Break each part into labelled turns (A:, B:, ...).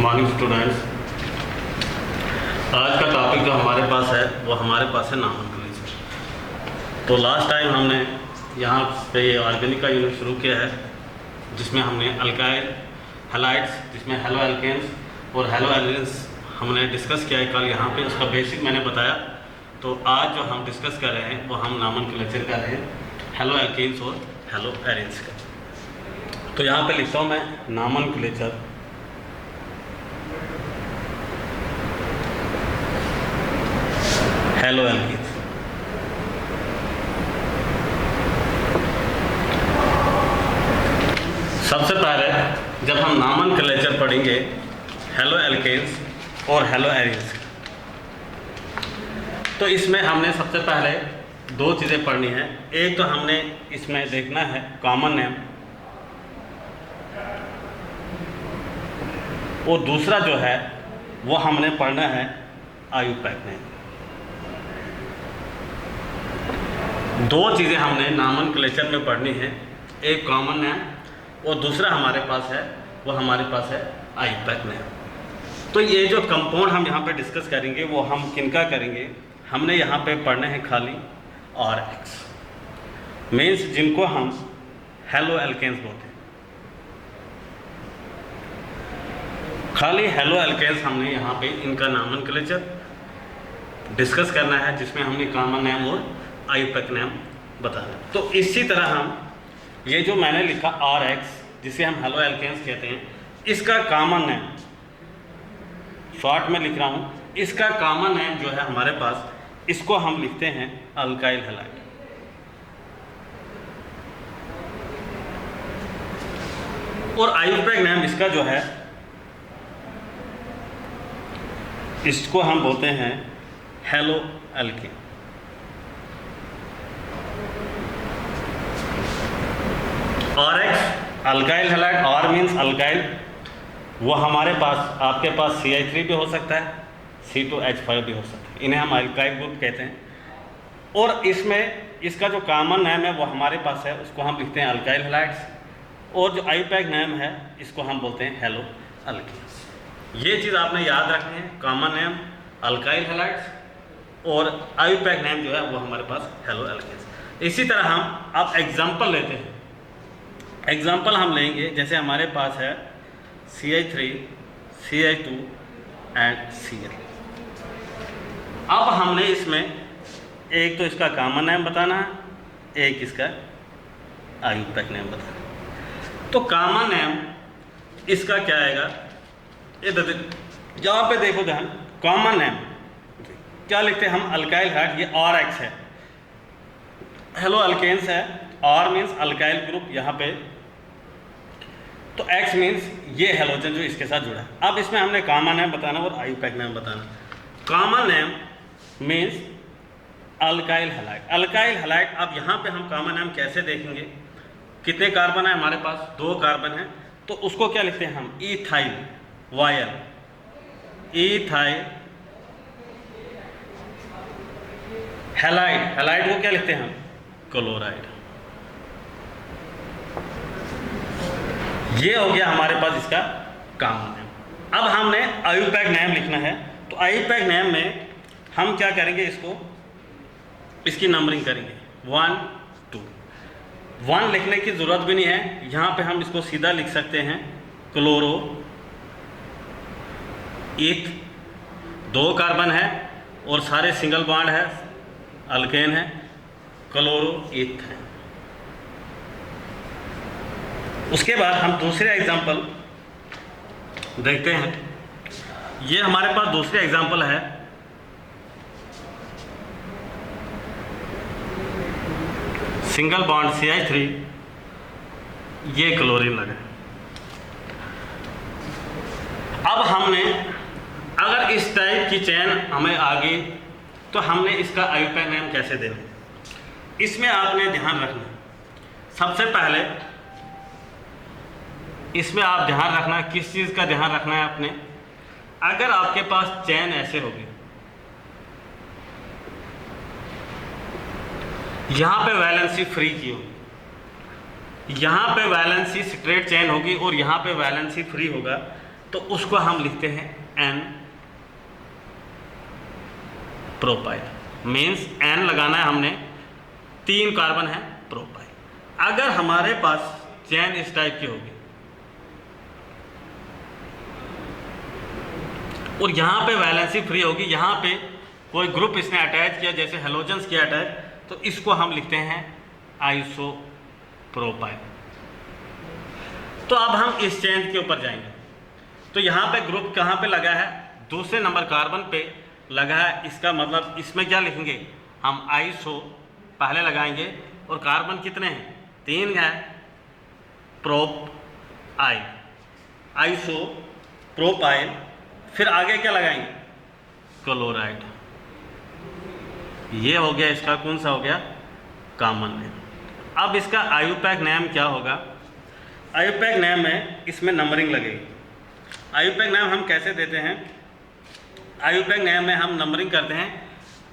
A: Morning students. आज का topic जो हमारे पास है वो हमारे पास है नॉमेनक्लेचर। तो लास्ट टाइम हमने यहाँ पे ऑर्गेनिक का यूनिट शुरू किया है जिसमें हमने अल्काइल हैलाइड्स, जिसमें हेलो एल्केन्स और हेलो एल्केन्स हमने डिस्कस किया है कल यहाँ पे, उसका बेसिक मैंने बताया। तो आज जो हम डिस्कस कर रहे हैं वो हम नॉमेनक्लेचर कर रहे हैं हेलो एल्केन्स और हेलो एरेन्स का। तो यहाँ पे लिखता हूँ मैं नॉमेनक्लेचर हेलो एल्केन्स। सबसे पहले जब हम नॉमेनक्लेचर पढ़ेंगे हेलो एल्केन्स और हेलो एरेन्स का, तो इसमें हमने सबसे पहले दो चीज़ें पढ़नी है। एक तो हमने इसमें देखना है कॉमन नेम, और दूसरा जो है वो हमने पढ़ना है आयुपैक नेम। दो चीज़ें हमने नॉमेनक्लेचर में पढ़नी है, एक कॉमन नेम और दूसरा हमारे पास है वो हमारे पास है आयुपैक नेम। तो ये जो कंपाउंड हम यहाँ पे डिस्कस करेंगे वो हम किनका करेंगे, हमने यहाँ पे पढ़ने हैं खाली RX मीन्स जिनको हम हेलो एल्केन्स बोलते हैं। खाली हेलो एल्केन्स हमने यहाँ पे इनका नॉमेनक्लेचर डिस्कस करना है जिसमें हमने कॉमन नेम और आयुपैक नेम बताना। तो इसी तरह हम ये जो मैंने लिखा RX जिसे हम हेलो एल्केन्स कहते हैं, इसका कॉमन नेम शॉर्ट में लिख रहा हूँ, इसका कॉमन नेम जो है हमारे पास, इसको हम लिखते हैं अल्काइल हैलाइड। और आयुपैक नेम इसका जो है इसको हम बोलते हैं halo alkane. RX alkyl halide, R means alkyl, वो हमारे पास आपके पास CH3 भी हो सकता है, C2H5 भी हो सकता है, इन्हें हम अल्काइल ग्रुप कहते हैं। और इसमें इसका जो कॉमन नेम है वो हमारे पास है, उसको हम लिखते हैं अल्काइल हैलाइड्स, और जो आयुपैक नेम है इसको हम बोलते हैं हेलो एल्केन्स। ये चीज़ आपने याद रखनी है, कॉमन नेम अल्काइल हैलाइड्स और आयुपैक नेम जो है वो हमारे पास हेलो एल्केन्स। इसी तरह हम अब एग्जाम्पल लेते हैं। एग्जाम्पल हम लेंगे जैसे हमारे पास है CH3, CH2 एंड Cl। अब हमने इसमें एक तो इसका कॉमन नेम बताना है, एक इसका आयुपैक नेम बताना है। तो कॉमन नेम इसका क्या आएगा, यहाँ पे देखो ध्यान, कॉमन नेम क्या लिखते हैं हम, अल्काइल हैलाइड, ये RX है, हेलो एल्केन्स है, R मीन्स अल्काइल ग्रुप यहाँ पे, तो X मीन्स ये हेलोजन जो इसके साथ जुड़ा है। अब इसमें हमने कॉमन नेम बताना और आयुपैक नेम बताना। Common name means alkyl halide, alkyl halide. अब यहाँ पे हम कॉमन नेम कैसे देखेंगे, कितने कार्बन है हमारे पास, 2 कार्बन है, तो उसको क्या लिखते हैं हम, इथाइल वायल, इथाइल हैलाइड, हैलाइड को क्या लिखते हैं हम, क्लोराइड। ये हो गया हमारे पास इसका कॉमन नेम। अब हमने आयुपैक नेम लिखना है, तो आयुपैक नेम में हम क्या करेंगे, इसकी नंबरिंग करेंगे 1 2। 1 लिखने की ज़रूरत भी नहीं है, यहाँ पे हम इसको सीधा लिख सकते हैं क्लोरो ईथ, 2 कार्बन है और सारे सिंगल बॉन्ड है, अल्केन है, क्लोरो ईथ है। उसके बाद हम दूसरे एग्जाम्पल देखते हैं। ये हमारे पास दूसरे एग्जाम्पल है सिंगल बॉन्ड CH3, ये क्लोरीन लगा। अब हमने अगर इस टाइप की चेन हमें आ गई तो हमने इसका आयुपैक नेम कैसे देना, इसमें आपने ध्यान रखना, सबसे पहले इसमें आप ध्यान रखना, किस चीज़ का ध्यान रखना है आपने, अगर आपके पास चेन ऐसे होगी, यहाँ पे वैलेंसी फ्री की होगी, यहाँ पे वैलेंसी स्ट्रेट चेन होगी और यहाँ पे वैलेंसी फ्री होगा, तो उसको हम लिखते हैं एन प्रोपाइल। मीन्स एन लगाना है हमने, 3 कार्बन है प्रोपाइल। अगर हमारे पास चेन इस टाइप की होगी और यहाँ पे वैलेंसी फ्री होगी, यहाँ पे कोई ग्रुप इसने अटैच किया जैसे हेलोजन्स किया अटैच, तो इसको हम लिखते हैं आइसोप्रोपाइल। तो अब हम इस चेन के ऊपर जाएंगे, तो यहाँ पे ग्रुप कहाँ पे लगा है, दूसरे नंबर कार्बन पे लगा है। इसका मतलब इसमें क्या लिखेंगे हम, आइसो पहले लगाएंगे और कार्बन कितने हैं, 3 है, प्रोपाइल, आइसो प्रोपाइल। फिर आगे क्या लगाएंगे, क्लोराइड। ये हो गया इसका कौन सा हो गया, कॉमन नेम। अब इसका आयुपैक नेम क्या होगा, आयुपैक नेम में इसमें नंबरिंग लगेगी। आयुपैक नेम हम कैसे देते हैं, आयुपैक नेम में हम नंबरिंग करते हैं।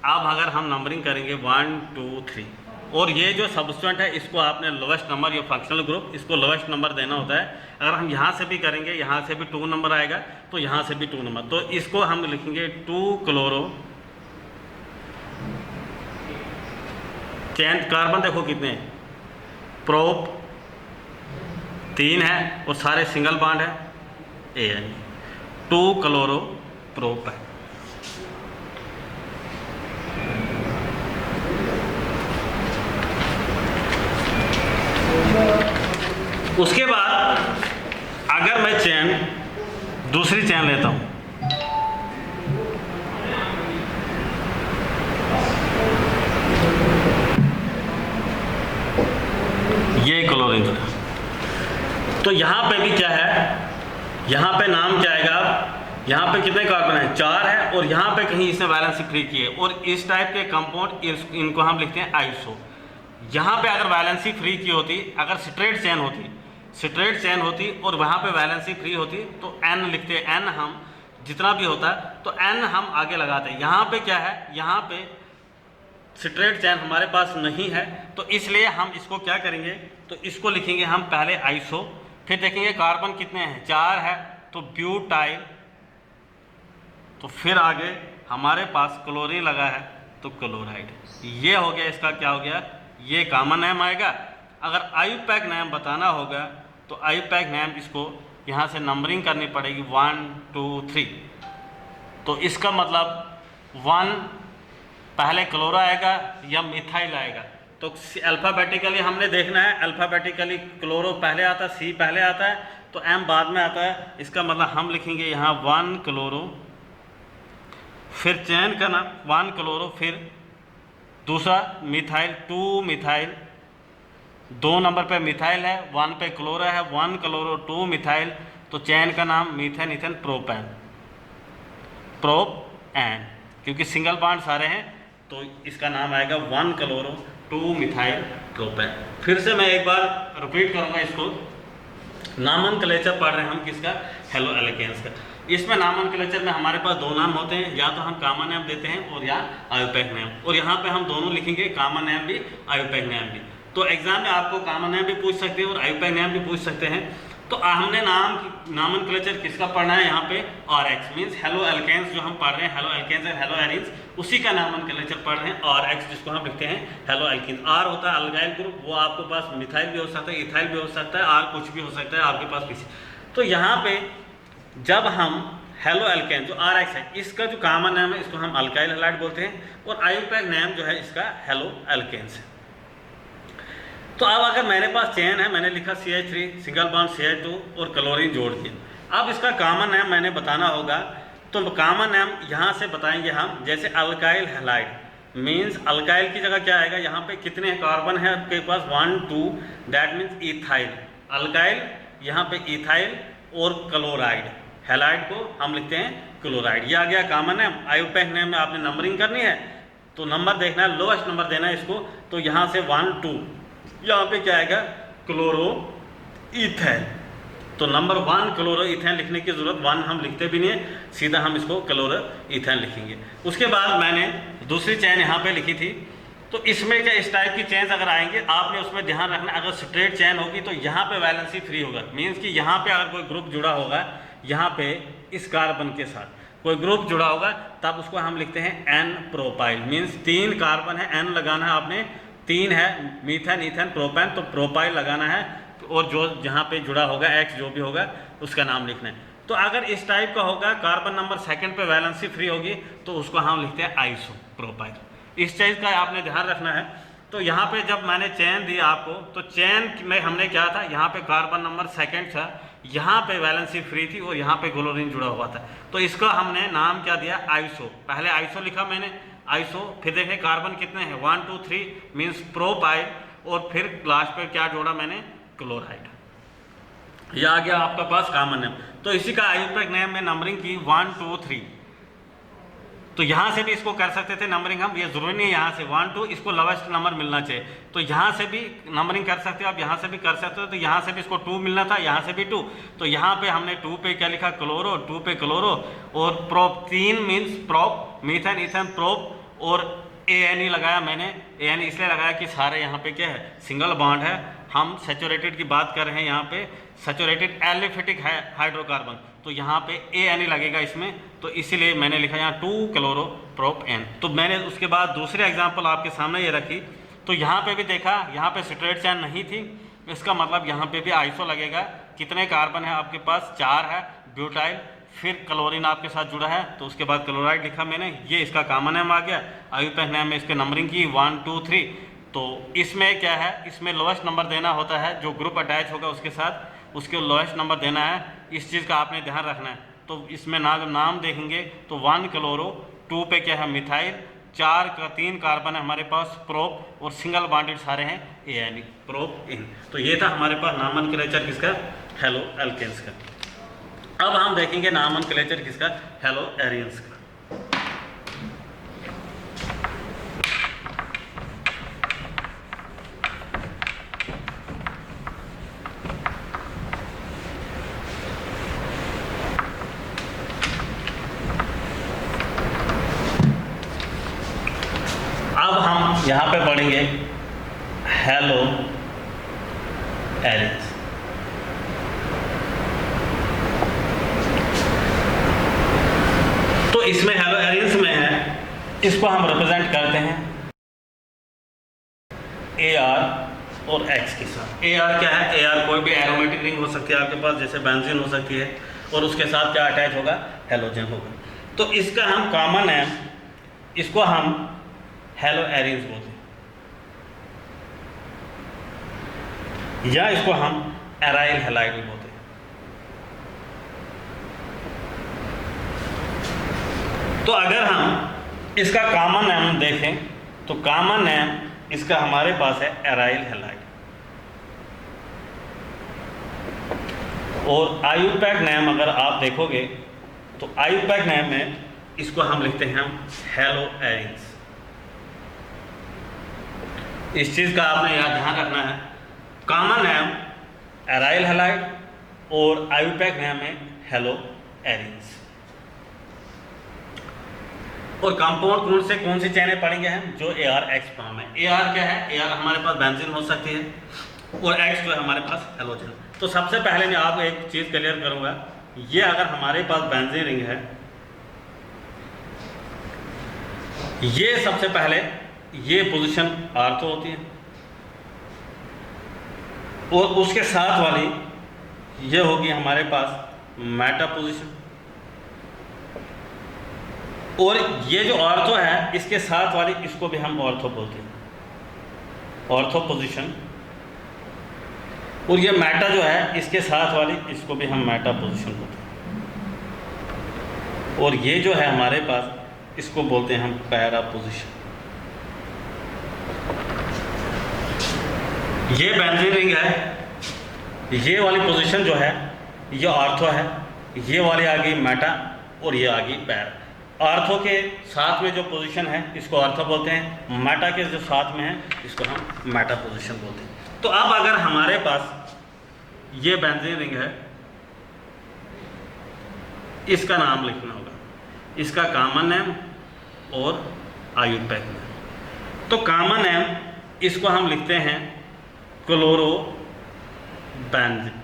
A: अब अगर हम नंबरिंग करेंगे 1 2 3, और ये जो सब्स्टिट्यूएंट है इसको आपने लोवेस्ट नंबर, या फंक्शनल ग्रुप, इसको लोवेस्ट नंबर देना होता है। अगर हम यहाँ से भी करेंगे, यहाँ से भी 2 नंबर आएगा, तो यहाँ से भी 2 नंबर, तो इसको हम लिखेंगे 2 क्लोरो। चेन कार्बन देखो कितने हैं, प्रोप 3 है और सारे सिंगल बॉन्ड है, AN, 2 क्लोरो प्रोप है। उसके बाद अगर मैं चेन दूसरी चेन लेता हूं, ये क्लोरीन जुड़ा, तो यहां पे भी क्या है, यहां पे नाम क्या आएगा, यहां पे कितने कार्बन है, 4 है, और यहां पे कहीं इसने वैलेंसी फ्री की है, और इस टाइप के कंपाउंड इनको हम लिखते हैं आइसो। यहाँ पे अगर वैलेंसी फ्री की होती, अगर स्ट्रेट चेन होती और वहाँ पे वैलेंसी फ्री होती, तो N लिखते, N हम जितना भी होता तो N हम आगे लगाते हैं। यहाँ पे क्या है, यहाँ पे स्ट्रेट चेन हमारे पास नहीं है, तो इसलिए हम इसको क्या करेंगे, तो इसको लिखेंगे हम पहले आइसो, फिर देखेंगे कार्बन कितने हैं, 4 है, तो ब्यूटाइल, तो फिर आगे हमारे पास क्लोरीन लगा है, तो क्लोराइड। ये हो गया, इसका क्या हो गया, ये कॉमन नेम आएगा। अगर आयुपैक नेम बताना होगा तो आयुपैक नेम इसको यहाँ से नंबरिंग करनी पड़ेगी 1 2 3, तो इसका मतलब 1 पहले क्लोरा आएगा या मिथाइल आएगा, तो अल्फ़ाबेटिकली हमने देखना है, अल्फ़ाबेटिकली क्लोरो पहले आता है, C पहले आता है, तो M बाद में आता है। इसका मतलब हम लिखेंगे यहाँ 1 क्लोरो, फिर चेन का नाम 1 क्लोरो, फिर दूसरा मिथाइल, 2 मिथाइल, 2 नंबर पे मिथाइल है, 1 पे क्लोरा है, 1 क्लोरो 2 मिथाइल, तो चैन का नाम मीथेन इथेन प्रोपैन, प्रोपैन, क्योंकि सिंगल बॉन्ड सारे हैं, तो इसका नाम आएगा 1 क्लोरो 2 मिथाइल प्रोपैन। फिर से मैं एक बार रिपीट करूँगा इसको, नामनक्लेचर पढ़ रहे हैं हम किसका, हेलो एल्केन्स का। इसमें नामनक्लेचर में हमारे पास 2 नाम होते हैं, या तो हम कॉमन नेम देते हैं और या आयुपैक नेम, और यहाँ पे हम दोनों लिखेंगे, कॉमन नेम भी आयुपैक नेम भी। तो एग्जाम में आपको कॉमन नेम भी पूछ सकते हैं और आयुपैक नेम भी पूछ सकते हैं। तो हमने नामनक्लेचर किसका पढ़ना है, यहाँ पे RX मीन्स हेलो एल्केन्स, जो हम पढ़ रहे हैं हेलो एल्केन्स और हेलो एरिन्स, उसी का नामनक्लेचर पढ़ रहे हैं, RX जिसको हम लिखते हैं हेलो एल्केन्स। R होता है अल्गाइल ग्रुप, वो आपके पास मिथाइल भी हो सकता है, इथाइल भी हो सकता है, R कुछ भी हो सकता है आपके पास किसी। तो यहाँ पे जब हम हेलो एल्केन जो RX है, इसका जो कॉमन नेम है इसको हम अल्काइल हैलाइड बोलते हैं, और आयुपैक नेम जो है इसका हेलो एल्केन्स है। तो अब अगर मेरे पास चेन है, मैंने लिखा CH3 सिंगल बॉन्ड CH2 और क्लोरीन जोड़ दिया। अब इसका कॉमन नेम मैंने बताना होगा, तो कॉमन नेम यहाँ से बताएंगे हम, जैसे अल्काइल हैलाइड मीन्स अल्काइल की जगह क्या आएगा, यहाँ पे कितने कार्बन है आपके पास 1 2, दैट मीन्स इथाइल, अल्काइल यहाँ पे इथाइल और क्लोराइड, हैलाइड को हम लिखते हैं क्लोराइड। ये आ गया कॉमन नेम। आयुपैक नेम में आपने नंबरिंग करनी है, तो नंबर देखना है, लोएस्ट नंबर देना है इसको, तो यहाँ से 1 2, यहाँ पे क्या आएगा, क्लोरो इथेन, तो नंबर 1 क्लोरो इथेन लिखने की जरूरत, 1 हम लिखते भी नहीं है, सीधा हम इसको क्लोरो इथेन लिखेंगे। उसके बाद मैंने दूसरी चेन यहाँ पे लिखी थी, तो इसमें क्या इस टाइप की चेन्स अगर आएंगे, आपने उसमें ध्यान रखना, अगर स्ट्रेट चेन होगी तो यहाँ पे वैलेंसी फ्री होगा, मीन्स कि यहाँ पे अगर कोई ग्रुप जुड़ा होगा, यहाँ पे इस कार्बन के साथ कोई ग्रुप जुड़ा होगा तब उसको हम लिखते हैं एन प्रोपाइल। मीन्स 3 कार्बन है, एन लगाना है आपने, 3 है मीथेन, इथेन, प्रोपेन, तो प्रोपाइल लगाना है और जो जहाँ पे जुड़ा होगा एक्स जो भी होगा उसका नाम लिखना है। तो अगर इस टाइप का होगा, कार्बन नंबर सेकंड पे वैलेंसी फ्री होगी, तो उसको हम लिखते हैं आइसो प्रोपाइल। इस चीज़ का आपने ध्यान रखना है। तो यहाँ पे जब मैंने चेन दिया आपको, तो चेन में हमने क्या था, यहाँ पे कार्बन नंबर सेकंड था, यहाँ पे वैलेंसी फ्री थी और यहाँ पे क्लोरीन जुड़ा हुआ था, तो इसका हमने नाम क्या दिया, आइसो। पहले आइसो लिखा मैंने, आइसो, फिर देखें कार्बन कितने हैं 1 2 3 मीन्स प्रोपाइल, और फिर लास्ट पे क्या जोड़ा मैंने, क्लोराइड। यह आ गया आपका पास कॉमन नेम। तो इसी का आयुर्वेदिक नेम में नंबरिंग की 1 2 3। तो यहाँ से भी इसको कर सकते थे नंबरिंग हम, ये जरूरी नहीं है यहाँ से 1 2 इसको लोवेस्ट नंबर मिलना चाहिए, तो यहाँ से भी नंबरिंग कर सकते हो आप, यहाँ से भी कर सकते हो। तो यहाँ से भी इसको 2 मिलना था, यहाँ से भी 2, तो यहाँ पे हमने 2 पे क्या लिखा, क्लोरो, 2 पे क्लोरो, और prop 3 means prop, methane, ethane, prop, और ANE लगाया मैंने। ANE इसलिए लगाया कि सारे यहाँ पे क्या है, सिंगल बॉन्ड है, हम सैचुरेटेड की बात कर रहे हैं, यहाँ पे सैचुरेटेड एलिफेटिक है हाइड्रोकार्बन, तो यहाँ पे ANE लगेगा इसमें, तो इसीलिए मैंने लिखा यहाँ 2 क्लोरो प्रोप N। तो मैंने उसके बाद दूसरी एग्जांपल आपके सामने ये रखी, तो यहाँ पे भी देखा, यहाँ पे स्ट्रेट चेन नहीं थी, इसका मतलब यहाँ पे भी आइसो लगेगा। कितने कार्बन है आपके पास, 4 है, ब्यूटाइल, फिर क्लोरीन आपके साथ जुड़ा है, तो उसके बाद क्लोराइड लिखा मैंने, ये इसका कॉमन नेम आ गया। आयुर्वेदिक नेम में इसके नंबरिंग की 1 2 3। तो इसमें क्या है, इसमें लोएस्ट नंबर देना होता है, जो ग्रुप अटैच होगा उसके साथ उसके लोएस्ट नंबर देना है, इस चीज़ का आपने ध्यान रखना है। तो इसमें नाम देखेंगे तो 1 क्लोरो, 2 पे क्या है मिथाइल, 3 कार्बन है हमारे पास प्रोप, और सिंगल बॉन्डेड सारे हैं ANE प्रोप इन। तो ये था हमारे पास नामनक्लेचर किसका, हेलो एल्केन्स का। अब हम देखेंगे नामनक्लेचर किसका, हेलो एरियंस का। अब हम यहाँ पे पढ़ेंगे हेलो एरियंस। तो इसमें हेलो एरियंस में है, इसको हम रिप्रेजेंट करते हैं AR और X के साथ। AR क्या है, AR कोई भी एरोमेटिक रिंग हो सकती है आपके पास, जैसे बेंजीन हो सकती है, और उसके साथ क्या अटैच होगा, हेलोजन होगा। तो इसका हम कॉमन नेम, इसको हम हेलो एरियंस बोलते हैं, या इसको हम एराइल हैलाइड भी बोलते हैं। तो अगर हम इसका कॉमन नेम देखें तो कॉमन नेम इसका हमारे पास है एराइल हैलाइड, और आयुर्वेदिक नेम अगर आप देखोगे तो आयुर्वेदिक नेम में इसको हम लिखते हैं हम हेलो एरियंस। इस चीज़ का आपने यहाँ ध्यान रखना है, कॉमन नेम एराइल हैलाइड और आयुर्वेदिक नेम है हेलो एरियंस। और कंपाउंड कौन सी चेनें पढ़ेंगे हम, जो AR-X फॉर्म है। AR क्या है, AR हमारे पास बेंजीन हो सकती है, और X जो है हमारे पास हेलोजन। तो सबसे पहले मैं आपको एक चीज़ क्लियर करूंगा, ये अगर हमारे पास बेंजीन रिंग है, ये सबसे पहले ये पोजीशन आर्थो होती है, और उसके साथ वाली ये होगी हमारे पास मेटा पोजीशन, और ये जो ऑर्थो है इसके साथ वाली इसको भी हम ऑर्थो बोलते हैं, ऑर्थो पोजीशन। और ये मेटा जो है इसके साथ वाली इसको भी हम मेटा पोजीशन बोलते हैं, और ये जो है हमारे पास इसको बोलते हैं हम पैरा पोजीशन। ये बेंजीन रिंग है, ये वाली पोजीशन जो है ये ऑर्थो है, ये वाली आ गई मेटा, और ये आ गई पैरा। आर्थो के साथ में जो पोजीशन है इसको आर्थो बोलते हैं, मेटा के जो साथ में है इसको हम मेटा पोजीशन बोलते हैं। तो अब अगर हमारे पास ये बेंजीन रिंग है, इसका नाम लिखना होगा, इसका कॉमन नेम और आयुर्वेदिक नेम। तो कॉमन नेम इसको हम लिखते हैं क्लोरो बेंजीन।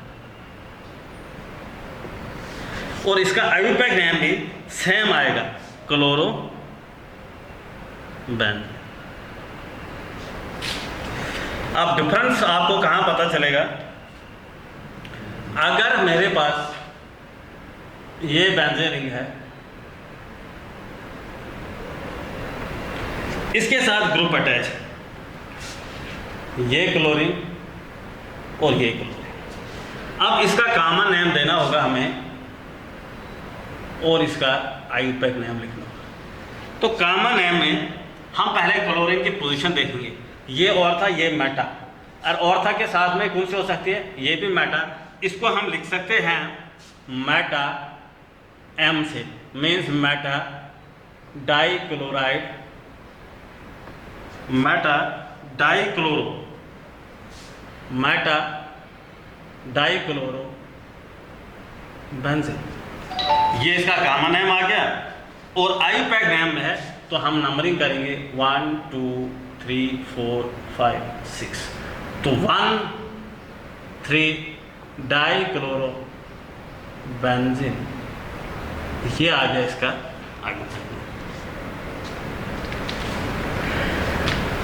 A: और इसका आईयूपैक नेम भी सेम आएगा, क्लोरो बेंजीन। अब डिफरेंस आपको कहाँ पता चलेगा? अगर मेरे पास ये बेंजीन रिंग है, इसके साथ ग्रुप अटैच है, ये क्लोरीन और ये क्लोरीन। अब इसका कॉमन नेम देना होगा हमें और इसका आईयूपैक नेम लिखना होगा। तो कॉमन नेम में हम पहले क्लोरीन की पोजीशन देखेंगे। ये और था, ये मेटा, और था के साथ में कौन सी हो सकती है? ये भी मेटा। इसको हम लिख सकते हैं मेटा एम से, means Meta dichloride, Meta dichloro, Meta dichloro benzene. ये इसका कॉमन नेम आ गया। और आईयूपैक नेम में है तो हम नंबरिंग करेंगे 1 2 3 4 5 6। तो 1 3 डाइक्लोरो बेंजीन, ये आ गया इसका आईयूपैक।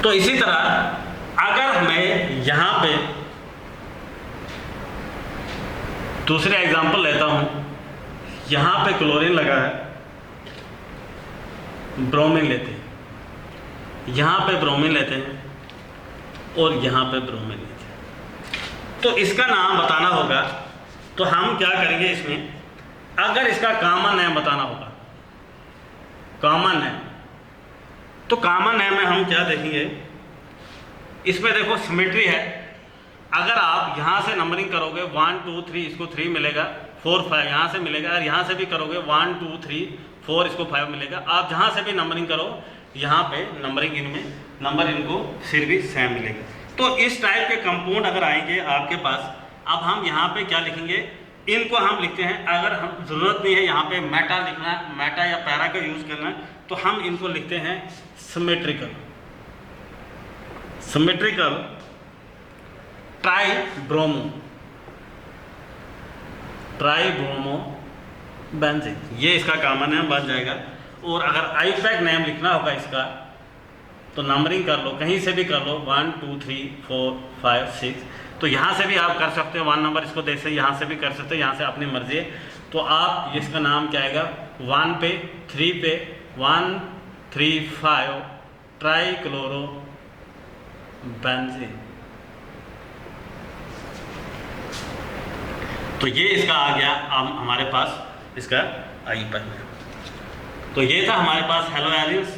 A: तो इसी तरह अगर मैं यहाँ पे दूसरे एग्जांपल लेता हूँ, यहाँ पे क्लोरीन लगा है, ब्रोमीन लेते हैं, यहाँ पे ब्रोमीन लेते हैं और यहाँ पे ब्रोमीन लेते हैं। तो इसका नाम बताना होगा। तो हम क्या करेंगे इसमें, अगर इसका कॉमन नेम बताना होगा, कॉमन नेम, तो कॉमन नेम में हम क्या देखेंगे, इसमें देखो सिमेट्री है। अगर आप यहाँ से नंबरिंग करोगे 1 2 3, इसको 3 मिलेगा, 4 5 यहाँ से मिलेगा, और यहाँ से भी करोगे 1 2 3 4, इसको 5 मिलेगा। आप जहाँ से भी नंबरिंग करो, यहाँ पे नंबरिंग इनमें नंबर इनको फिर भी सेम मिलेगा। तो इस टाइप के कंपाउंड अगर आएंगे आपके पास, अब हम यहाँ पे क्या लिखेंगे, इनको हम लिखते हैं, अगर हम ज़रूरत नहीं है यहाँ पे मेटा लिखना, मेटा या पैरा का यूज़ करना, तो हम इनको लिखते हैं symmetrical, symmetrical tribromo, tribromo benzene, ये इसका कॉमन नेम बन जाएगा। और अगर आईयूपैक नेम लिखना होगा इसका, तो नंबरिंग कर लो, कहीं से भी कर लो, 1 2 3 4 5 6। तो यहाँ से भी आप कर सकते हो 1 नंबर, इसको देख से यहाँ से भी कर सकते हो, यहाँ से अपनी मर्जी है। तो आप इसका नाम क्या आएगा, 1 पे 3 पे 1 3 5 ट्राइक्लोरो बेंजीन। तो ये इसका आ गया अब हमारे पास इसका आईयूपैक नेम। तो ये था हमारे पास हेलो एरिन्स,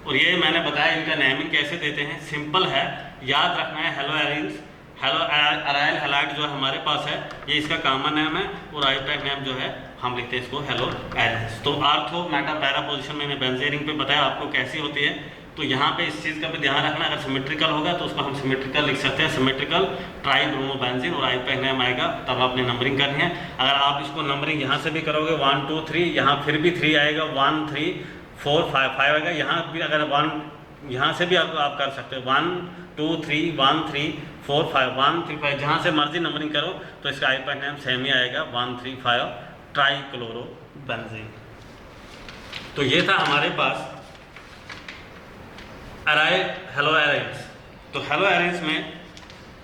A: और ये मैंने बताया इनका नेमिंग कैसे देते हैं, सिंपल है, याद रखना है। Hello arenes, hello aryl halide जो हमारे पास है, ये इसका कॉमन नेम है, और आईयूपैक नेम जो है हम लिखते हैं इसको हेलो एरिन्स। तो आर्थो मेटा पैरा पोजीशन मैंने बेंजीन रिंग पे बताया आपको कैसी होती है। तो यहाँ पे इस चीज़ का भी ध्यान रखना, अगर सिमेट्रिकल होगा तो उसको हम सिमेट्रिकल लिख सकते हैं, सिमेट्रिकल ट्राइब्रोमो बेंजीन, और आईयूपैक नेम आएगा, तब आपने नंबरिंग करनी है। अगर आप इसको नंबरिंग यहाँ से भी करोगे 1 2 3, यहाँ फिर भी 3 आएगा, 1 3 4 5 5 आएगा, यहाँ भी अगर 1 यहाँ से भी आप कर सकते हो 1 2 3 1 3 4 5 1 3 5, जहाँ से मर्जी नंबरिंग करो तो इसका आईयूपैक नेम सेम ही आएगा, 1 3 5 ट्राइक्लोरो बेंजीन। तो ये था हमारे पास अराइल हेलो एरिन्स। तो हेलो एरिन्स में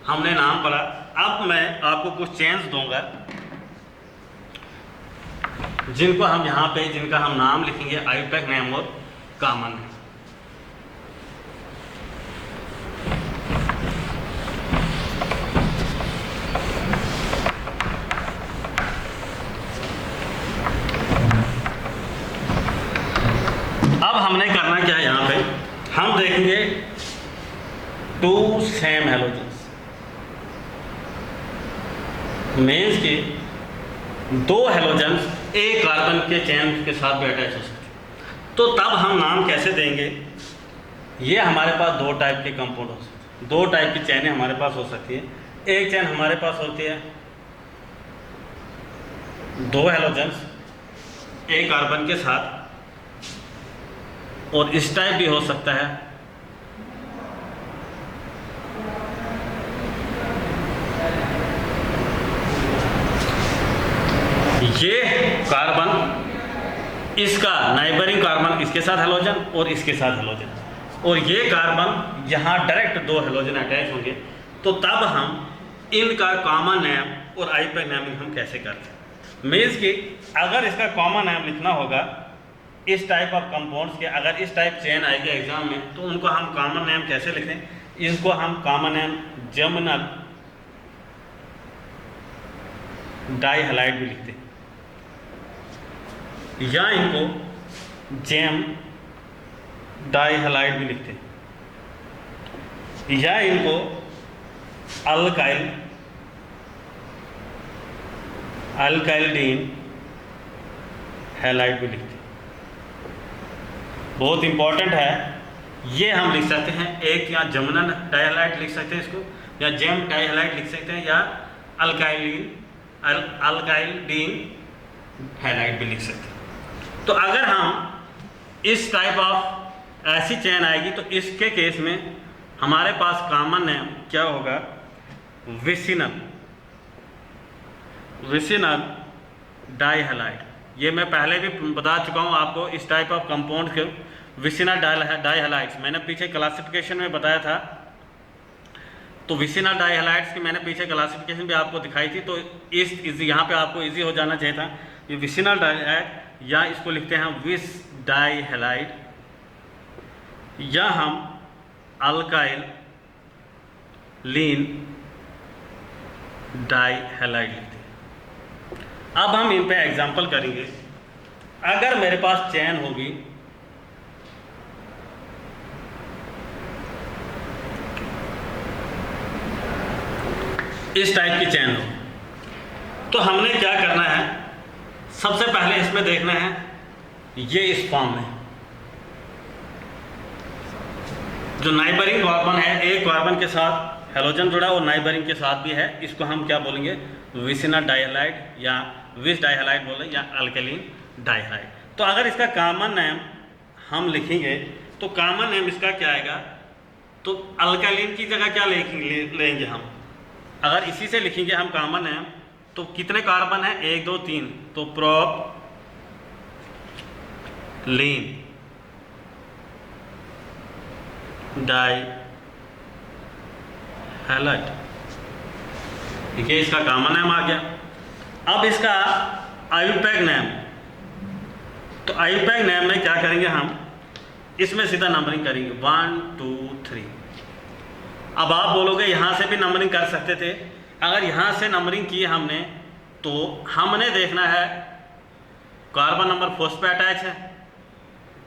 A: हमने नाम पढ़ा। अब मैं आपको कुछ चेंज दूंगा जिनको हम यहाँ पे, जिनका हम नाम लिखेंगे आईयूपैक नेम और कॉमन नेम। अब हमने करना क्या है, यहाँ पे हम देखेंगे 2 सेम हेलोजेंस, मीन्स कि 2 हेलोजेंस एक कार्बन के चेन के साथ भी अटैच हो सकते हैं। तो तब हम नाम कैसे देंगे, ये हमारे पास 2 टाइप के कंपाउंड हो सकते हैं, 2 टाइप की चैनें हमारे पास हो सकती है। एक चैन हमारे पास होती है 2 हेलोजेंस एक कार्बन के साथ, और इस टाइप भी हो सकता है, ये कार्बन, इसका नाइबरिंग कार्बन इसके साथ हेलोजन और इसके साथ हेलोजन, और ये कार्बन यहाँ डायरेक्ट दो हेलोजन अटैच होंगे, तो तब हम इनका कॉमन नेम और आईयूपैक नेमिंग हम कैसे करते हैं। मीन्स कि अगर इसका कॉमन नेम लिखना होगा इस टाइप ऑफ कंपाउंड्स के, अगर इस टाइप चेन आएगी एग्जाम में, तो उनको हम कॉमन नेम कैसे लिखते हैं। इनको हम कॉमन नेम जर्मिनल डाइहैलाइड भी लिखते हैं, या इनको जेम डाइहैलाइड भी लिखते हैं, या इनको अल्काइलडीन हैलाइड भी लिखते हैं। बहुत इंपॉर्टेंट है, ये हम लिख सकते हैं एक, या जर्मिनल डाइहैलाइड लिख सकते हैं इसको, या जेम डाइहैलाइड लिख सकते हैं, या अल्काइलडीन हैलाइड भी लिख सकते हैं। तो अगर हम इस टाइप ऑफ ऐसी चेन आएगी तो इसके केस में हमारे पास कॉमन नेम क्या होगा, विसिनल डाइहैलाइड। ये मैं पहले भी बता चुका हूँ आपको, इस टाइप ऑफ कंपाउंड के विसिनल डाइहैलाइड्स मैंने पीछे क्लासिफिकेशन में बताया था। तो विसिनल डाइहैलाइड्स की मैंने पीछे क्लासिफिकेशन भी आपको दिखाई थी, तो इस यहाँ पे आपको इजी हो जाना चाहिए था। ये विसिनल डाइहैलाइड, या इसको लिखते हैं विस डाइहैलाइड, या हम अल्काइल लीन डाइहैलाइड लिखते हैं। अब हम इन पे एग्जांपल करेंगे। अगर मेरे पास चेन होगी इस टाइप की चेन हो, तो हमने क्या करना है, सबसे पहले इसमें देखना है ये इस फॉर्म में जो नाइबरिंग कार्बन है, एक कार्बन के साथ हेलोजन जुड़ा और नाइबरिंग के साथ भी है, इसको हम क्या बोलेंगे, विसिनल डाइहैलाइड या विस डाइहैलाइड बोले, या अल्कलीन डाइहैलाइड। तो अगर इसका कॉमन नेम हम लिखेंगे तो कॉमन नेम इसका क्या आएगा, तो अल्कलीन की जगह क्या लेंगे हम, अगर इसी से लिखेंगे हम कॉमन नेम, तो कितने कार्बन है, 1 2 3, तो प्रोप लीन डाइहैलाइड, ठीक है, इसका कॉमन नेम आ गया। अब इसका आईयूपैक नेम, तो आईयूपैक नेम में क्या करेंगे हम, इसमें सीधा नंबरिंग करेंगे 1 2 3। अब आप बोलोगे यहाँ से भी नंबरिंग कर सकते थे, अगर यहाँ से नंबरिंग की हमने, तो हमने देखना है कार्बन नंबर फर्स्ट पे अटैच है,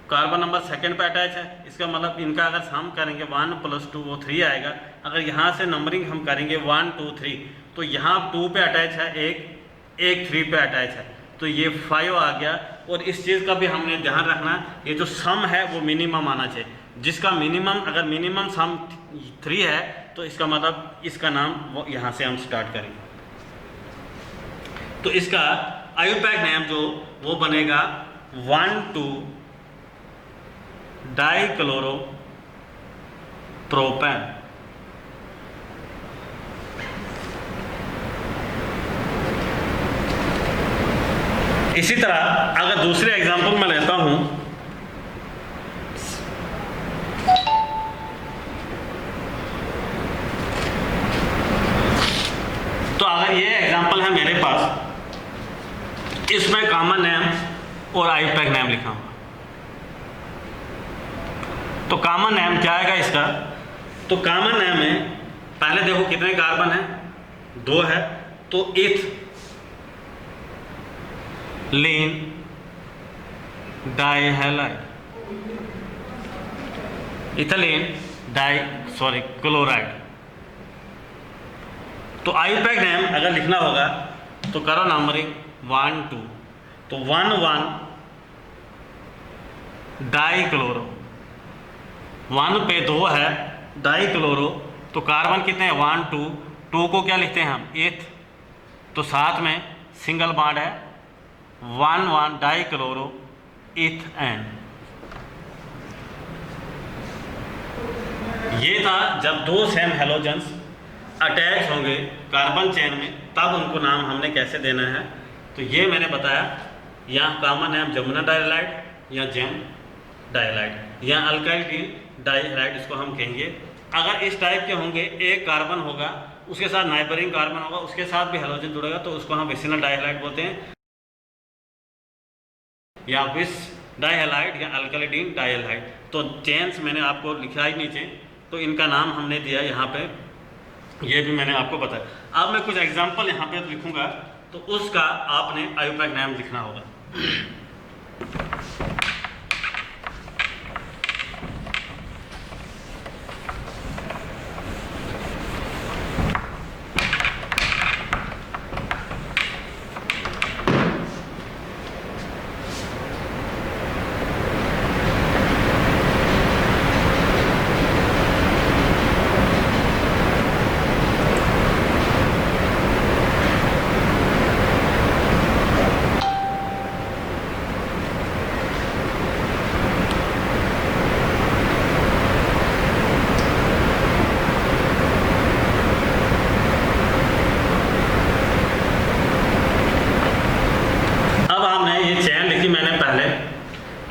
A: कार्बन नंबर सेकंड पे अटैच है, इसका मतलब इनका अगर सम करेंगे 1 + 2 वो 3 आएगा। अगर यहाँ से नंबरिंग हम करेंगे 1 2 3, तो यहाँ 2 पे अटैच है एक 3 पे अटैच है, तो ये 5 आ गया। और इस चीज़ का भी हमने ध्यान रखना, ये जो सम है वो मिनिमम आना चाहिए, जिसका मिनिमम, अगर मिनिमम सम 3 है तो इसका मतलब इसका नाम वो यहाँ से हम स्टार्ट करेंगे। तो इसका आईयूपैक नेम जो वो बनेगा 1 2 डाइक्लोरो प्रोपेन। इसी तरह अगर दूसरे एग्जांपल में लेता हूं, तो अगर ये एग्जांपल है मेरे पास, इसमें कॉमन नेम और आईयूपैक नेम लिखा हुआ, तो कॉमन नेम क्या आएगा इसका, तो कॉमन नेम में पहले देखो कितने कार्बन है, 2 है, तो लीन डाइहैलाइड, इथिलीन क्लोराइड। तो आईयूपैक नेम अगर लिखना होगा तो करो नंबरिंग 1 2, तो 1 1 डाइक्लोरो, 1 पे 2 है डाइक्लोरो, तो कार्बन कितने हैं 1 2, 2 को क्या लिखते हैं हम एथ, तो साथ में सिंगल बॉन्ड है 1 1 डाइक्लोरो इथेन। ये था जब 2 सेम हेलोजन्स अटैच होंगे कार्बन चेन में, तब उनको नाम हमने कैसे देना है, तो ये मैंने बताया, यहाँ कॉमन नेम जमुना डाइहैलाइड या जेम डाइहैलाइड या अल्काइल डाइहैलाइड इसको हम कहेंगे। अगर इस टाइप के होंगे, एक कार्बन होगा उसके साथ नाइबरिंग कार्बन होगा, उसके साथ भी हेलोजन जुड़ेगा, तो उसको हम विसिनल डाइहैलाइड बोलते हैं, या विस डाइहैलाइड या अल्काइल डाइहैलाइड। तो चेन्स मैंने आपको लिखा ही नीचे, तो इनका नाम हमने दिया यहाँ पे, ये भी मैंने आपको बताया। अब मैं कुछ एग्जांपल यहाँ पे लिखूंगा, तो उसका आपने आयुपैक नाम लिखना होगा।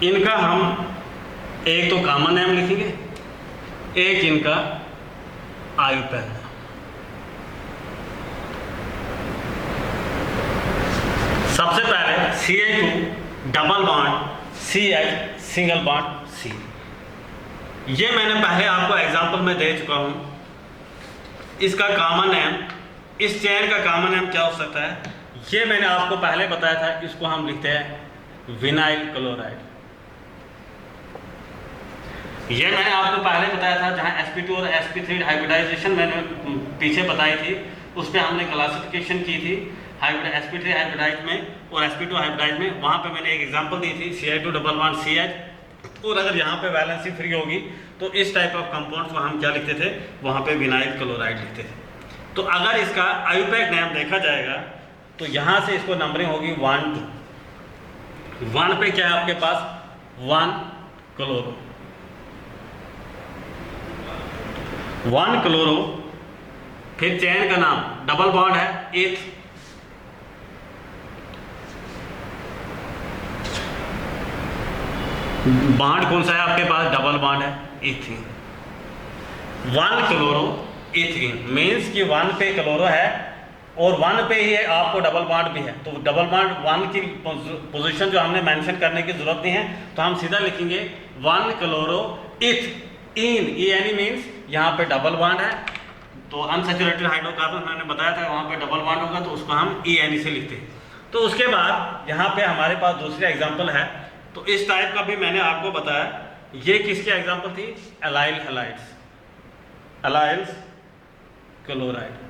A: इनका हम एक तो कॉमन नेम लिखेंगे, एक इनका आयुपैक। सबसे पहले CH2 double bond CH single bond C। ये मैंने पहले आपको एग्जांपल में दे चुका हूं। इसका कॉमन नेम, इस चेन का कॉमन नेम क्या हो सकता है, ये मैंने आपको पहले बताया था। इसको हम लिखते हैं विनाइल क्लोराइड। ये मैंने आपको पहले बताया था, जहां sp2 और sp3 हाइब्रिडाइजेशन मैंने पीछे बताई थी, उस पर हमने क्लासिफिकेशन की थी sp3 हाइब्रिडाइज में और sp2 हाइब्रिडाइज में। वहां पे मैंने एक एग्जांपल दी थी Ci2 डबल बॉन्ड CH। और अगर यहाँ पे वैलेंसी फ्री होगी तो इस टाइप ऑफ कंपाउंड्स को हम क्या लिखते थे, वहाँ पे विनाइल क्लोराइड लिखते थे। तो अगर इसका आयुपैक नाम देखा जाएगा तो यहाँ से इसको नंबरिंग होगी 1 2। 1 पे क्या है आपके पास, 1 क्लोरो, 1 क्लोरो। फिर चेन का नाम डबल बॉन्ड है एथ, बॉन्ड कौन सा है आपके पास, डबल बॉन्ड है इथीन। 1 क्लोरो इथीन मीन्स कि 1 पे क्लोरो है और 1 पे ही आपको डबल बॉन्ड भी है। तो डबल बॉन्ड 1 की पोजीशन जो हमने मेंशन करने की जरूरत नहीं है, तो हम सीधा लिखेंगे 1 क्लोरो इथ इन। यानी मीन्स यहाँ पे डबल बॉन्ड है, तो अनसैचुरेटेड हाइड्रोकार्बन मैंने बताया था वहाँ पे डबल बॉन्ड होगा, तो उसको हम EN से लिखते हैं। तो उसके बाद यहाँ पे हमारे पास दूसरी एग्जाम्पल है, तो इस टाइप का भी मैंने आपको बताया। ये किसकी एग्जाम्पल थी, एलाइल हैलाइड्स, एलाइल्स क्लोराइड।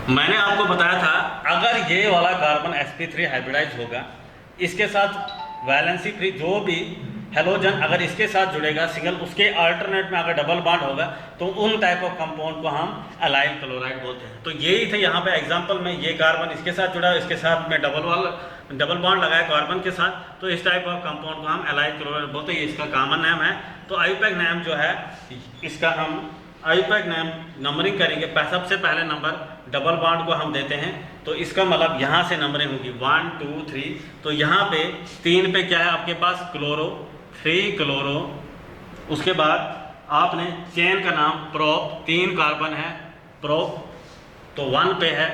A: मैंने आपको बताया था अगर ये वाला कार्बन sp3 हाइब्रिडाइज होगा, इसके साथ वैलेंसी फ्री जो भी हेलोजन अगर इसके साथ जुड़ेगा सिंगल, उसके अल्टरनेट में अगर डबल बॉन्ड होगा, तो उन टाइप ऑफ कंपाउंड को हम एलाइल क्लोराइड बोलते हैं। तो यही थे यहाँ पे एग्जांपल में, ये कार्बन इसके साथ जुड़ा, इसके साथ में डबल बॉन्ड लगाया कार्बन के साथ, तो इस टाइप ऑफ कंपाउंड को हम एलाइल क्लोराइड बोलते हैं। ये इसका कॉमन नेम है। तो आयुपैक नेम जो है, इसका हम आयुपैक नेम नंबरिंग करेंगे। सबसे पहले नंबर डबल बॉन्ड को हम देते हैं, तो इसका मतलब यहाँ से नंबरिंग होगी 1 2 3। तो यहाँ पे 3 पे क्या है आपके पास, क्लोरो, 3 क्लोरो। उसके बाद आपने चेन का नाम प्रोप, 3 कार्बन है प्रोप, तो 1 पे है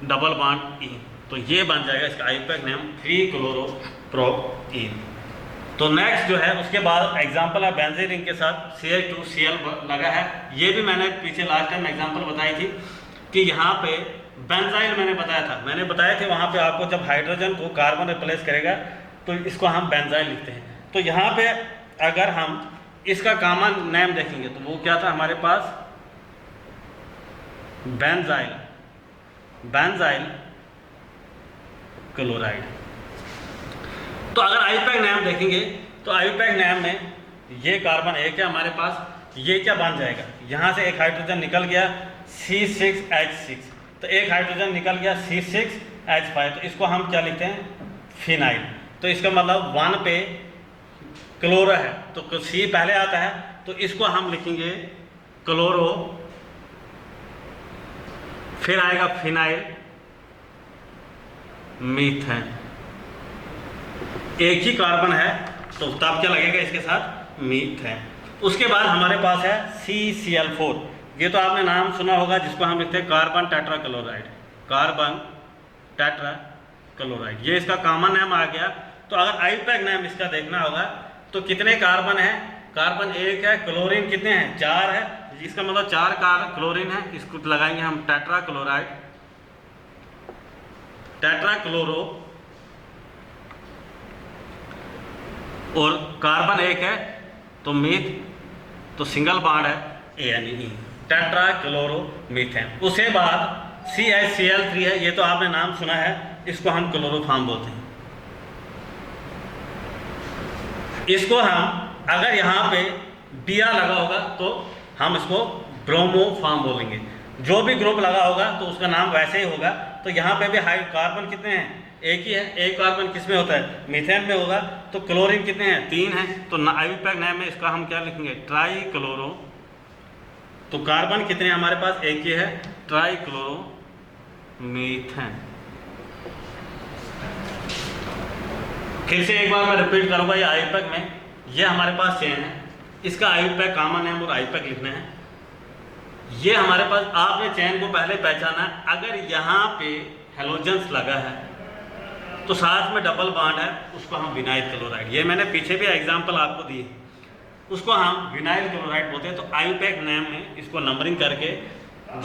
A: डबल बॉन्ड इन, तो ये बन जाएगा इसका आयुपैक नेम 3 क्लोरो प्रोप इन। तो नेक्स्ट जो है, उसके बाद एग्जांपल है बेंजीन रिंग के साथ CH2Cl लगा है। ये भी मैंने पीछे लास्ट टाइम एग्जांपल बताई थी कि यहाँ पे बेंजाइल मैंने बताया था, मैंने बताया थे वहाँ पे आपको जब हाइड्रोजन को कार्बन रिप्लेस करेगा तो इसको हम बेंजाइल लिखते हैं। तो यहाँ पे अगर हम इसका कॉमन नेम देखेंगे तो वो क्या था हमारे पास, बेंजाइल, बेंजाइल क्लोराइड। तो अगर आयुपैक नेम देखेंगे तो आयुपैक नेम में ये कार्बन एक है हमारे पास, ये क्या बन जाएगा, यहाँ से एक हाइड्रोजन निकल गया C6H6, तो एक हाइड्रोजन निकल गया C6H5, तो इसको हम क्या लिखते हैं, फिनाइल। तो इसका मतलब 1 पे क्लोरो है तो C पहले आता है, तो इसको हम लिखेंगे क्लोरो फिर आएगा फिनाइल मीथेन, एक ही कार्बन है तो तब क्या लगेगा इसके साथ मीथेन। उसके बाद हमारे पास है CCl4, ये तो आपने नाम सुना होगा, जिसको हम लिखते हैं कार्बन टेट्राक्लोराइड, कार्बन टेट्राक्लोराइड, ये इसका कॉमन नेम आ गया। तो अगर आईयूपैक नेम इसका देखना होगा तो कितने कार्बन है, कार्बन 1 है, क्लोरीन कितने हैं 4 है, इसका मतलब 4 क्लोरीन है, इसको लगाएंगे हम टेट्राक्लोराइड, टेट्राक्लोरो, और कार्बन 1 है तो मीथ, तो सिंगल बॉन्ड है ANE, टेट्राक्लोरोमीथेन। उसके बाद CHCl3 है, ये तो आपने नाम सुना है, इसको हम क्लोरोफॉर्म बोलते हैं। इसको हम अगर यहाँ पे Br लगा होगा तो हम इसको ब्रोमोफॉर्म बोलेंगे, जो भी ग्रुप लगा होगा तो उसका नाम वैसे ही होगा। तो यहाँ पे भी हाई कार्बन कितने हैं, एक ही है, एक कार्बन किस में होता है, मीथेन में होगा। तो क्लोरीन कितने हैं 3 हैं, तो आईयूपैक नेम में इसका हम क्या लिखेंगे ट्राईक्लोरो। तो कार्बन कितने हमारे पास, एक ही है, ट्राईक्लोरोमीथेन। फिर से एक बार मैं रिपीट करूंगा, ये आईयूपैक में ये हमारे पास चेन है, इसका आईयूपैक कॉमन नेम और आईयूपैक लिखना है। ये हमारे पास आपने चेन को पहले पहचाना, अगर यहाँ पे हेलोजेंस लगा है तो साथ में डबल बॉन्ड है, उसको हम विनाइल क्लोराइड, ये मैंने पीछे भी एग्जांपल आपको दी है, उसको हम विनाइल क्लोराइड बोलते हैं। तो आईयूपैक नेम में इसको नंबरिंग करके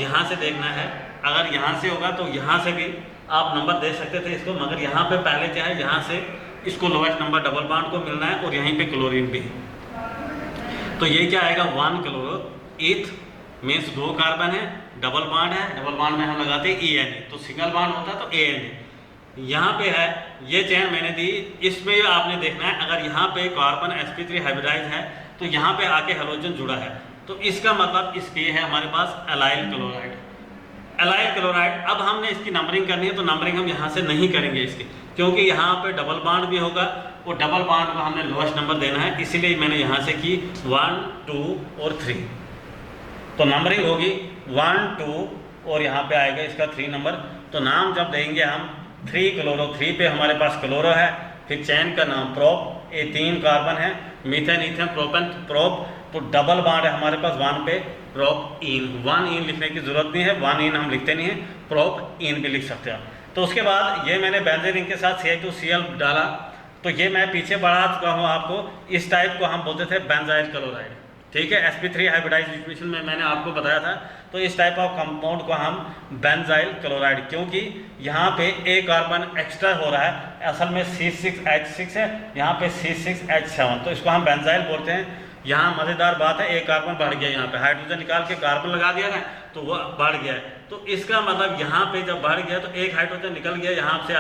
A: यहाँ से देखना है, अगर यहाँ से होगा तो यहाँ से भी आप नंबर दे सकते थे इसको, मगर यहाँ पे पहले क्या है, यहाँ से इसको लोएस्ट नंबर डबल बॉन्ड को मिलना है और यहीं पे क्लोरीन भी है। तो ये क्या आएगा 1 क्लोरो ईथ, मीन्स 2 कार्बन है, डबल बॉन्ड है, डबल बॉन्ड में हम लगाते हैं ENA, तो सिंगल बॉन्ड होता है तो ANA। यहाँ पे है ये चेन मैंने दी, इसमें आपने देखना है अगर यहाँ पे कार्बन sp3 हाइब्रिडाइज है तो यहाँ पे आके हेलोजन जुड़ा है, तो इसका मतलब इसके है हमारे पास एलाइल क्लोराइड, एलाइल क्लोराइड। अब हमने इसकी नंबरिंग करनी है, तो नंबरिंग हम यहाँ से नहीं करेंगे इसकी, क्योंकि यहाँ पे डबल बॉन्ड भी होगा और डबल बॉन्ड को हमने लोएस्ट नंबर देना है, इसीलिए मैंने यहाँ से की 1 2 और 3। तो नंबरिंग होगी 1 2 और यहाँ पे आएगा इसका 3 नंबर। तो नाम जब देंगे हम 3 क्लोरो, 3 पे हमारे पास क्लोरो है, फिर चैन का नाम प्रोप, ये 3 कार्बन है, मीथेन ईथेन प्रोपेन प्रोप, तो डबल बॉन्ड है हमारे पास 1 पे, प्रोप इन, 1 इन लिखने की जरूरत नहीं है, 1 इन हम लिखते नहीं है, प्रोप इन भी लिख सकते हैं। तो उसके बाद ये मैंने बेंजीन रिंग के साथ CH2Cl डाला, तो ये मैं पीछे बढ़ा चुका हूँ आपको, इस टाइप को हम बोलते थे बेंजाइल क्लोराइड, ठीक है, sp3 हाइब्रिडाइज इक्वेशन में मैंने आपको बताया था। तो इस टाइप ऑफ कंपाउंड को हम बेंजाइल क्लोराइड, क्योंकि यहाँ पे एक कार्बन एक्स्ट्रा हो रहा है, असल में C6H6 है, यहाँ पे C6H7, तो इसको हम बेंजाइल बोलते हैं। यहाँ मज़ेदार बात है, एक कार्बन बढ़ गया, यहाँ पे हाइड्रोजन निकाल के कार्बन लगा दिया ना, तो वो बढ़ गया है, तो इसका मतलब यहाँ पे जब बढ़ गया तो एक हाइड्रोजन निकल गया यहाँ से।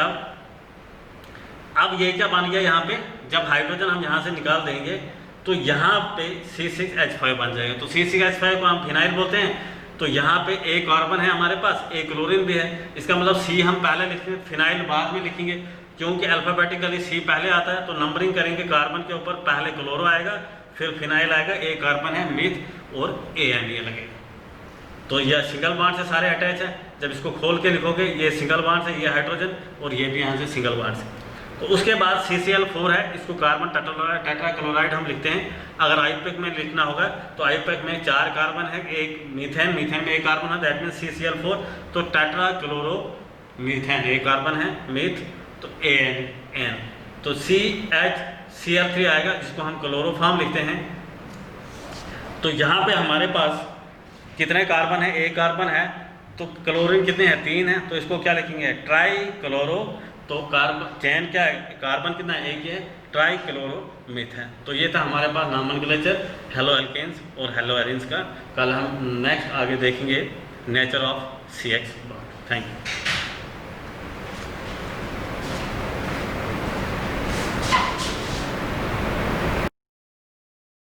A: अब ये क्या बन गया, यहाँ पे जब हाइड्रोजन हम यहाँ से निकाल देंगे तो यहाँ पे C6H5 बन जाएगा, तो C6H5 को हम फिनाइल बोलते हैं। तो यहाँ पे एक कार्बन है हमारे पास, एक क्लोरीन भी है, इसका मतलब C हम पहले लिखेंगे, फिनाइल बाद में लिखेंगे, क्योंकि अल्फ़ाबेटिकली C पहले आता है। तो नंबरिंग करेंगे, कार्बन के ऊपर पहले क्लोरो आएगा, फिर फिनाइल आएगा, एक कार्बन है मीथ और ANA लगेगा। तो यह सिंगल बॉन्ड से सारे अटैच है, जब इसको खोल के लिखोगे ये सिंगल बॉन्ड से, ये हाइड्रोजन और ये भी यहाँ से सिंगल बॉन्ड से। तो उसके बाद CCl4 है, इसको कार्बन टेट्राक्लोराइड हम लिखते हैं। अगर आईयूपैक में लिखना होगा तो आईयूपैक में 4 कार्बन है, एक मीथेन, मीथेन में एक कार्बन है, दैट मीन CCl4, तो टेट्राक्लोरोमीथेन एक कार्बन है, मीथ, तो AN, तो CHCl3 आएगा, जिसको हम क्लोरोफॉर्म लिखते हैं। तो यहाँ पे हमारे पास कितने कार्बन है, एक कार्बन है, तो क्लोरीन कितने हैं 3 है, तो इसको क्या लिखेंगे ट्राईक्लोरो, तो कार्बन चैन क्या है, कार्बन कितना है, एक है, ट्राईक्लोरोमीथेन। तो ये था हमारे पास नॉमेनक्लेचर हेलो एल्केन्स और हेलो एरिन्स का। कल हम नेक्स्ट आगे देखेंगे nature of CH bond. Thank you.